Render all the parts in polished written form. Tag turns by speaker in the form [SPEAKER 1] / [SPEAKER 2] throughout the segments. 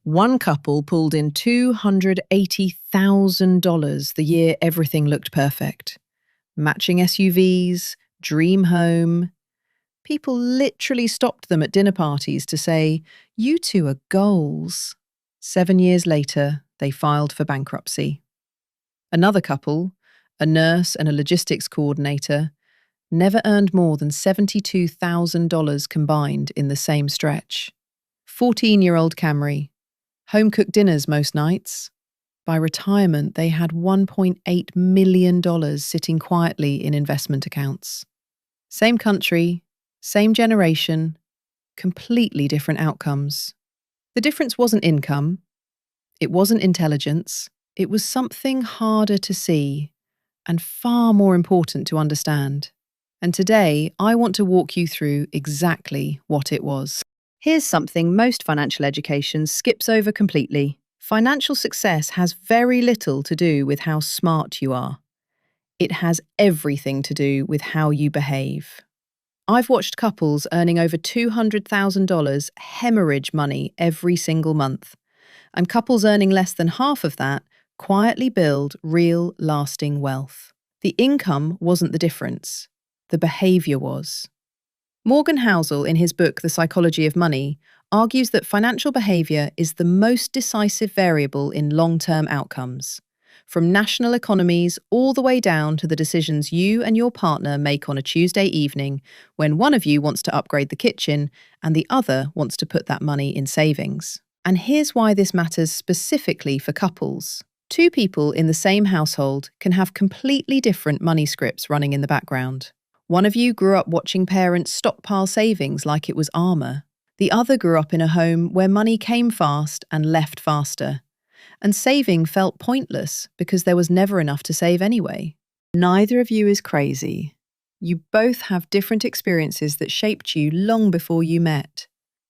[SPEAKER 1] One couple pulled in $280,000 the year everything looked perfect. Matching SUVs, dream home. People literally stopped them at dinner parties to say, "You two are goals." 7 years later, they filed for bankruptcy. Another couple, a nurse and a logistics coordinator, never earned more than $72,000 combined in the same stretch. 14-year-old Camry, home-cooked dinners most nights. By retirement, they had $1.8 million sitting quietly in investment accounts. Same country, same generation, completely different outcomes. The difference wasn't income. It wasn't intelligence. It was something harder to see and far more important to understand. And today, I want to walk you through exactly what it was. Here's something most financial education skips over completely. Financial success has very little to do with how smart you are. It has everything to do with how you behave. I've watched couples earning over $200,000 hemorrhage money every single month, and couples earning less than half of that quietly build real, lasting wealth. The income wasn't the difference. The behavior was. Morgan Housel, in his book The Psychology of Money, argues that financial behavior is the most decisive variable in long-term outcomes, from national economies all the way down to the decisions you and your partner make on a Tuesday evening when one of you wants to upgrade the kitchen and the other wants to put that money in savings. And here's why this matters specifically for couples. Two people in the same household can have completely different money scripts running in the background. One of you grew up watching parents stockpile savings like it was armor. The other grew up in a home where money came fast and left faster. And saving felt pointless because there was never enough to save anyway. Neither of you is crazy. You both have different experiences that shaped you long before you met.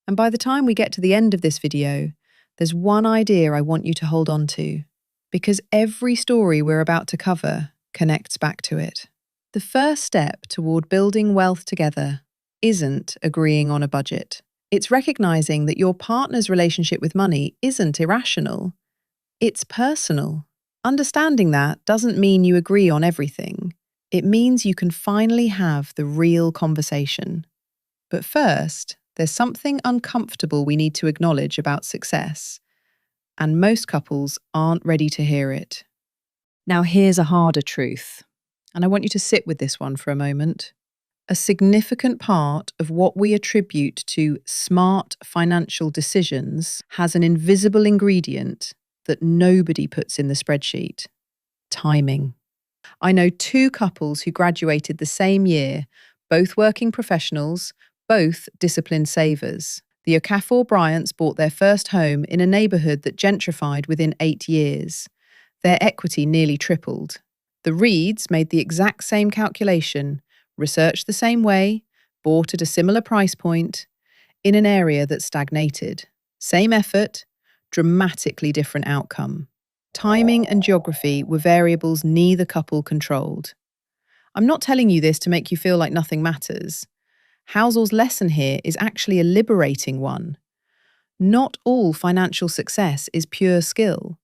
[SPEAKER 1] And by the time we get to the end of this video, there's one idea I want you to hold on to, because every story we're about to cover connects back to it. The first step toward building wealth together isn't agreeing on a budget. It's recognizing that your partner's relationship with money isn't irrational. It's personal. Understanding that doesn't mean you agree on everything. It means you can finally have the real conversation. But first, there's something uncomfortable we need to acknowledge about success, and most couples aren't ready to hear it. Now here's a harder truth. And I want you to sit with this one for a moment. A significant part of what we attribute to smart financial decisions has an invisible ingredient that nobody puts in the spreadsheet: timing. I know two couples who graduated the same year, both working professionals, both disciplined savers. The Okafor Bryants bought their first home in a neighbourhood that gentrified within 8 years. Their equity nearly tripled. The Reeds made the exact same calculation, researched the same way, bought at a similar price point, in an area that stagnated. Same effort, dramatically different outcome. Timing and geography were variables neither couple controlled. I'm not telling you this to make you feel like nothing matters. Housel's lesson here is actually a liberating one. Not all financial success is pure skill,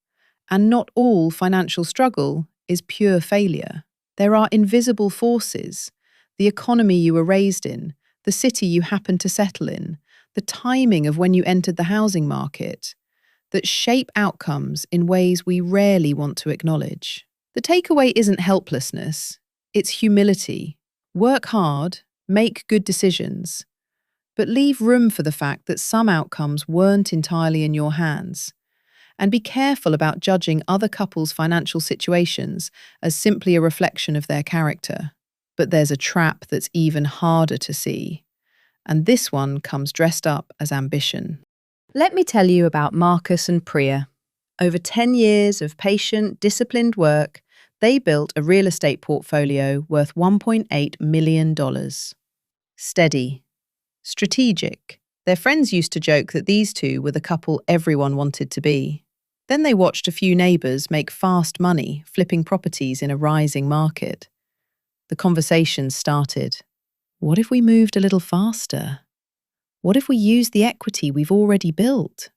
[SPEAKER 1] and not all financial struggle is pure failure. There are invisible forces: the economy you were raised in, the city you happened to settle in, the timing of when you entered the housing market, that shape outcomes in ways we rarely want to acknowledge. The takeaway isn't helplessness, it's humility. Work hard, make good decisions, but leave room for the fact that some outcomes weren't entirely in your hands. And be careful about judging other couples' financial situations as simply a reflection of their character. But there's a trap that's even harder to see, and this one comes dressed up as ambition. Let me tell you about Marcus and Priya. Over 10 years of patient, disciplined work, they built a real estate portfolio worth $1.8 million. Steady. Strategic. Their friends used to joke that these two were the couple everyone wanted to be. Then they watched a few neighbours make fast money flipping properties in a rising market. The conversations started. What if we moved a little faster? What if we used the equity we've already built?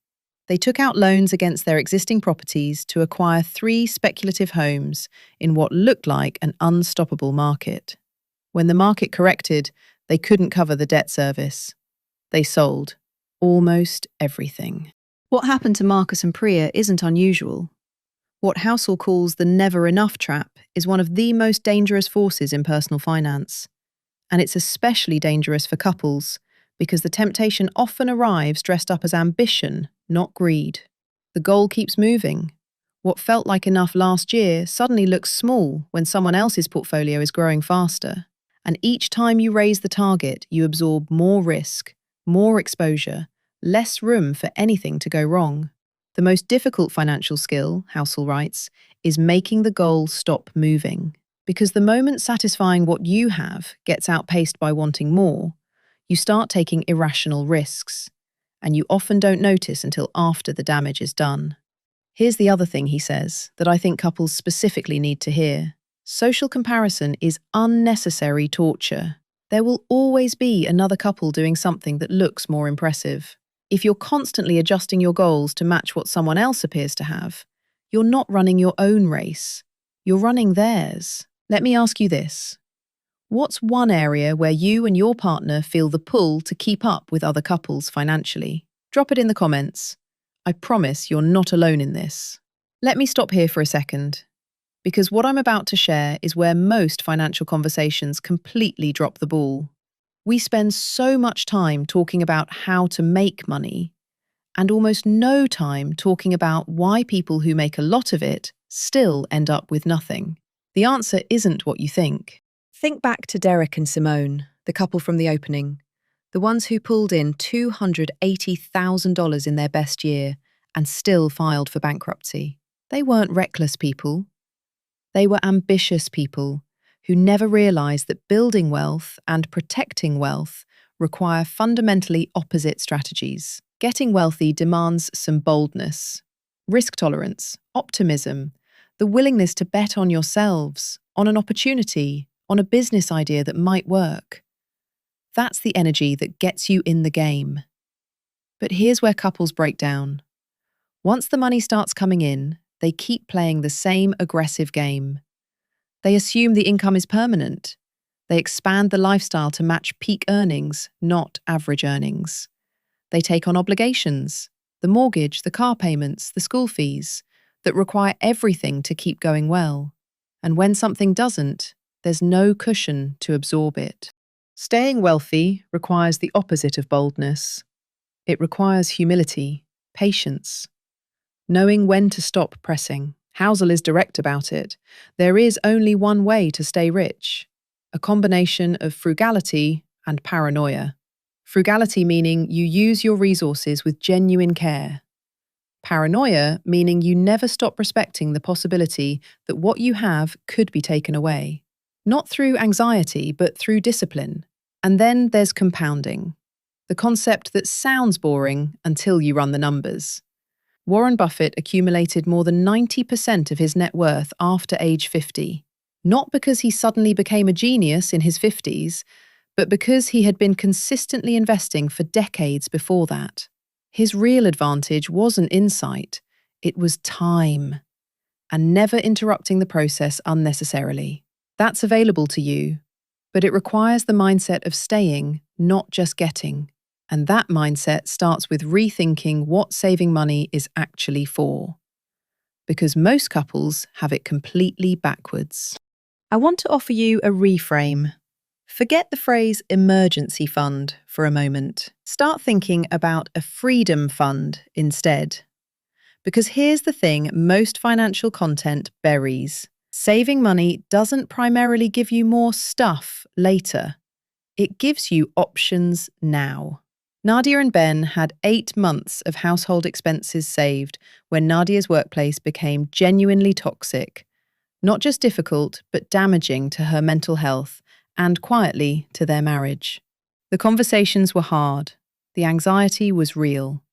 [SPEAKER 1] They took out loans against their existing properties to acquire 3 speculative homes in what looked like an unstoppable market. When the market corrected, they couldn't cover the debt service. They sold almost everything. What happened to Marcus and Priya isn't unusual. What Housel calls the never enough trap is one of the most dangerous forces in personal finance. And it's especially dangerous for couples because the temptation often arrives dressed up as ambition, not greed. The goal keeps moving. What felt like enough last year suddenly looks small when someone else's portfolio is growing faster. And each time you raise the target, you absorb more risk, more exposure, less room for anything to go wrong. The most difficult financial skill, Housel writes, is making the goal stop moving. Because the moment satisfying what you have gets outpaced by wanting more, you start taking irrational risks, and you often don't notice until after the damage is done. Here's the other thing he says that I think couples specifically need to hear. Social comparison is unnecessary torture. There will always be another couple doing something that looks more impressive. If you're constantly adjusting your goals to match what someone else appears to have, you're not running your own race. You're running theirs. Let me ask you this. What's one area where you and your partner feel the pull to keep up with other couples financially? Drop it in the comments. I promise you're not alone in this. Let me stop here for a second, because what I'm about to share is where most financial conversations completely drop the ball. We spend so much time talking about how to make money, and almost no time talking about why people who make a lot of it still end up with nothing. The answer isn't what you think. Think back to Derek and Simone, the couple from the opening, the ones who pulled in $280,000 in their best year and still filed for bankruptcy. They weren't reckless people. They were ambitious people who never realized that building wealth and protecting wealth require fundamentally opposite strategies. Getting wealthy demands some boldness, risk tolerance, optimism, the willingness to bet on yourselves, on an opportunity, on a business idea that might work. That's the energy that gets you in the game. But here's where couples break down. Once the money starts coming in, they keep playing the same aggressive game. They assume the income is permanent. They expand the lifestyle to match peak earnings, not average earnings. They take on obligations, the mortgage, the car payments, the school fees, that require everything to keep going well. And when something doesn't, there's no cushion to absorb it. Staying wealthy requires the opposite of boldness. It requires humility, patience, knowing when to stop pressing. Housel is direct about it. There is only one way to stay rich, a combination of frugality and paranoia. Frugality meaning you use your resources with genuine care. Paranoia meaning you never stop respecting the possibility that what you have could be taken away. Not through anxiety, but through discipline. And then there's compounding, the concept that sounds boring until you run the numbers. Warren Buffett accumulated more than 90% of his net worth after age 50, not because he suddenly became a genius in his 50s, but because he had been consistently investing for decades before that. His real advantage wasn't insight, it was time, and never interrupting the process unnecessarily. That's available to you, but it requires the mindset of staying, not just getting. And that mindset starts with rethinking what saving money is actually for. Because most couples have it completely backwards. I want to offer you a reframe. Forget the phrase emergency fund for a moment. Start thinking about a freedom fund instead. Because here's the thing most financial content buries. Saving money doesn't primarily give you more stuff later. It gives you options now. Nadia and Ben had 8 months of household expenses saved when Nadia's workplace became genuinely toxic. Not just difficult, but damaging to her mental health and quietly to their marriage. The conversations were hard. The anxiety was real.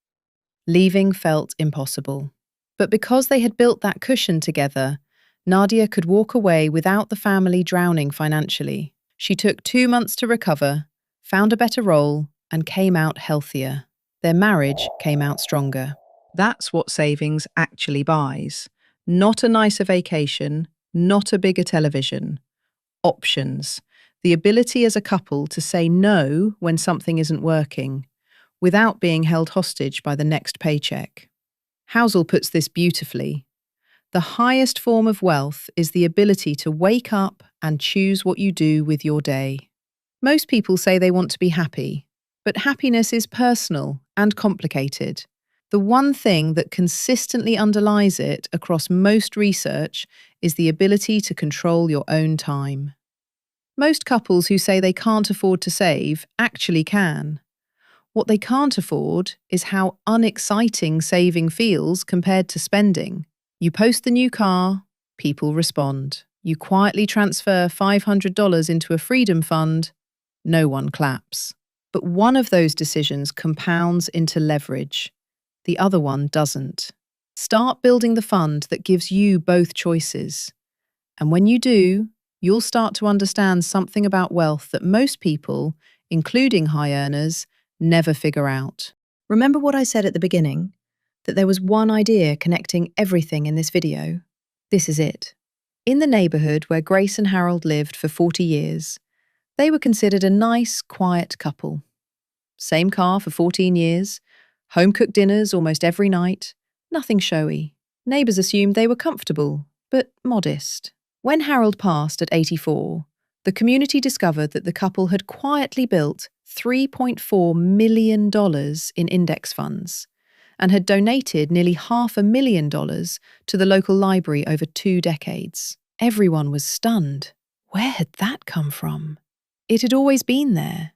[SPEAKER 1] Leaving felt impossible. But because they had built that cushion together, Nadia could walk away without the family drowning financially. She took 2 months to recover, found a better role, and came out healthier. Their marriage came out stronger. That's what savings actually buys. Not a nicer vacation, not a bigger television. Options. The ability as a couple to say no when something isn't working, without being held hostage by the next paycheck. Housel puts this beautifully. The highest form of wealth is the ability to wake up and choose what you do with your day. Most people say they want to be happy, but happiness is personal and complicated. The one thing that consistently underlies it across most research is the ability to control your own time. Most couples who say they can't afford to save actually can. What they can't afford is how unexciting saving feels compared to spending. You post the new car, people respond. You quietly transfer $500 into a freedom fund, no one claps. But one of those decisions compounds into leverage. The other one doesn't. Start building the fund that gives you both choices. And when you do, you'll start to understand something about wealth that most people, including high earners, never figure out. Remember what I said at the beginning? That there was one idea connecting everything in this video? This is it. In the neighbourhood where Grace and Harold lived for 40 years, they were considered a nice, quiet couple. Same car for 14 years, home-cooked dinners almost every night, nothing showy. Neighbours assumed they were comfortable, but modest. When Harold passed at 84, the community discovered that the couple had quietly built $3.4 million in index funds and had donated nearly $500,000 to the local library over 2 decades. Everyone was stunned. Where had that come from? It had always been there.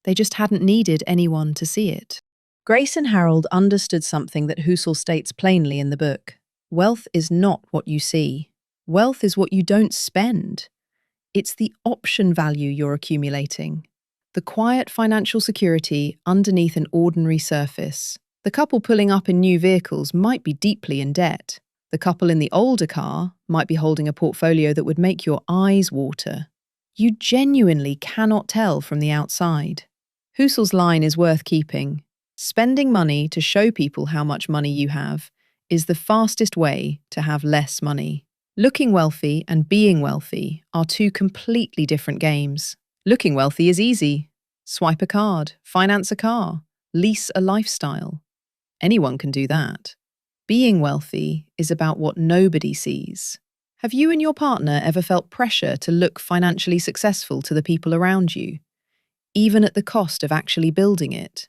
[SPEAKER 1] They just hadn't needed anyone to see it. Grace and Harold understood something that Housel states plainly in the book. Wealth is not what you see. Wealth is what you don't spend. It's the option value you're accumulating. The quiet financial security underneath an ordinary surface. The couple pulling up in new vehicles might be deeply in debt. The couple in the older car might be holding a portfolio that would make your eyes water. You genuinely cannot tell from the outside. Housel's line is worth keeping. Spending money to show people how much money you have is the fastest way to have less money. Looking wealthy and being wealthy are two completely different games. Looking wealthy is easy. Swipe a card, finance a car, lease a lifestyle. Anyone can do that. Being wealthy is about what nobody sees. Have you and your partner ever felt pressure to look financially successful to the people around you, even at the cost of actually building it?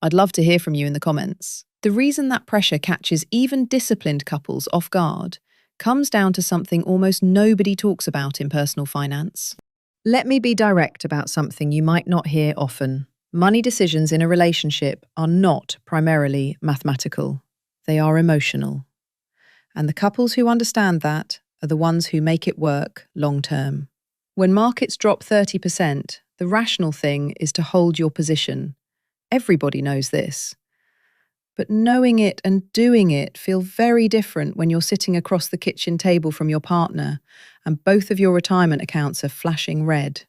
[SPEAKER 1] I'd love to hear from you in the comments. The reason that pressure catches even disciplined couples off guard comes down to something almost nobody talks about in personal finance. Let me be direct about something you might not hear often. Money decisions in a relationship are not primarily mathematical. They are emotional. And the couples who understand that are the ones who make it work long term. When markets drop 30%, the rational thing is to hold your position. Everybody knows this. But knowing it and doing it feel very different when you're sitting across the kitchen table from your partner and both of your retirement accounts are flashing red.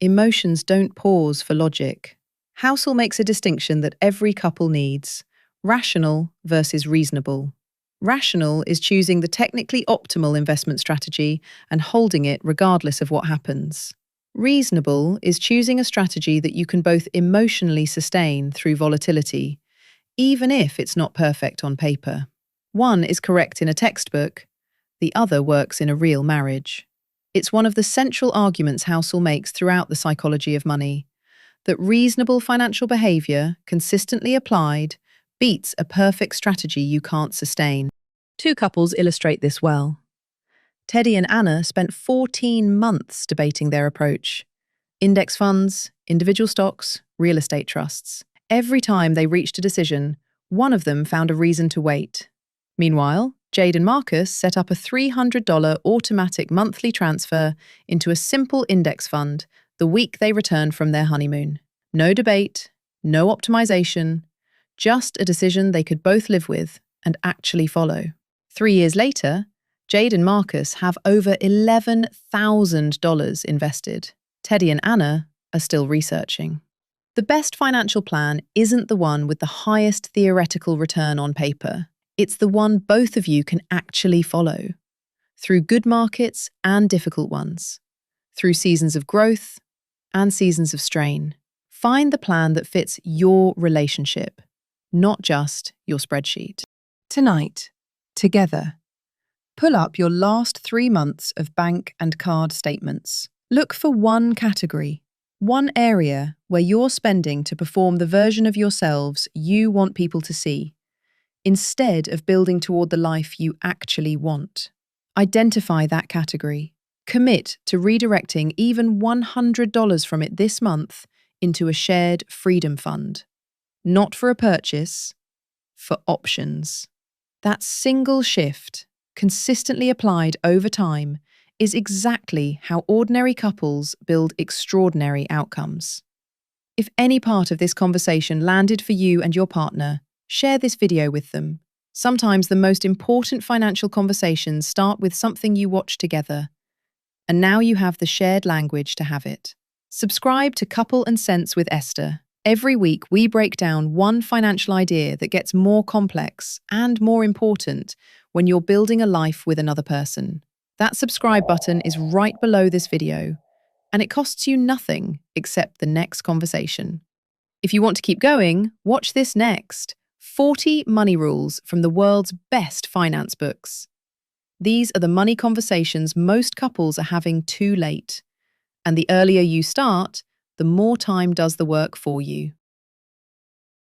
[SPEAKER 1] Emotions don't pause for logic. Housel makes a distinction that every couple needs: rational versus reasonable. Rational is choosing the technically optimal investment strategy and holding it regardless of what happens. Reasonable is choosing a strategy that you can both emotionally sustain through volatility, even if it's not perfect on paper. One is correct in a textbook, the other works in a real marriage. It's one of the central arguments Housel makes throughout The Psychology of Money, that reasonable financial behavior, consistently applied, beats a perfect strategy you can't sustain. Two couples illustrate this well. Teddy and Anna spent 14 months debating their approach. Index funds, individual stocks, real estate trusts. Every time they reached a decision, one of them found a reason to wait. Meanwhile, Jade and Marcus set up a $300 automatic monthly transfer into a simple index fund the week they returned from their honeymoon. No debate, no optimization, just a decision they could both live with and actually follow. 3 years later, Jade and Marcus have over $11,000 invested. Teddy and Anna are still researching. The best financial plan isn't the one with the highest theoretical return on paper. It's the one both of you can actually follow. Through good markets and difficult ones. Through seasons of growth and seasons of strain. Find the plan that fits your relationship, not just your spreadsheet. Tonight, together, pull up your last 3 months of bank and card statements. Look for one category, one area where you're spending to perform the version of yourselves you want people to see, instead of building toward the life you actually want. Identify that category. Commit to redirecting even $100 from it this month into a shared freedom fund. Not for a purchase, for options. That single shift, consistently applied over time, is exactly how ordinary couples build extraordinary outcomes. If any part of this conversation landed for you and your partner, share this video with them. Sometimes the most important financial conversations start with something you watch together, and now you have the shared language to have it. Subscribe to Couple and Sense with Esther. Every week we break down one financial idea that gets more complex and more important when you're building a life with another person. That subscribe button is right below this video, and it costs you nothing except the next conversation. If you want to keep going, watch this next. 40 money rules from the world's best finance books. These are the money conversations most couples are having too late. And the earlier you start, the more time does the work for you.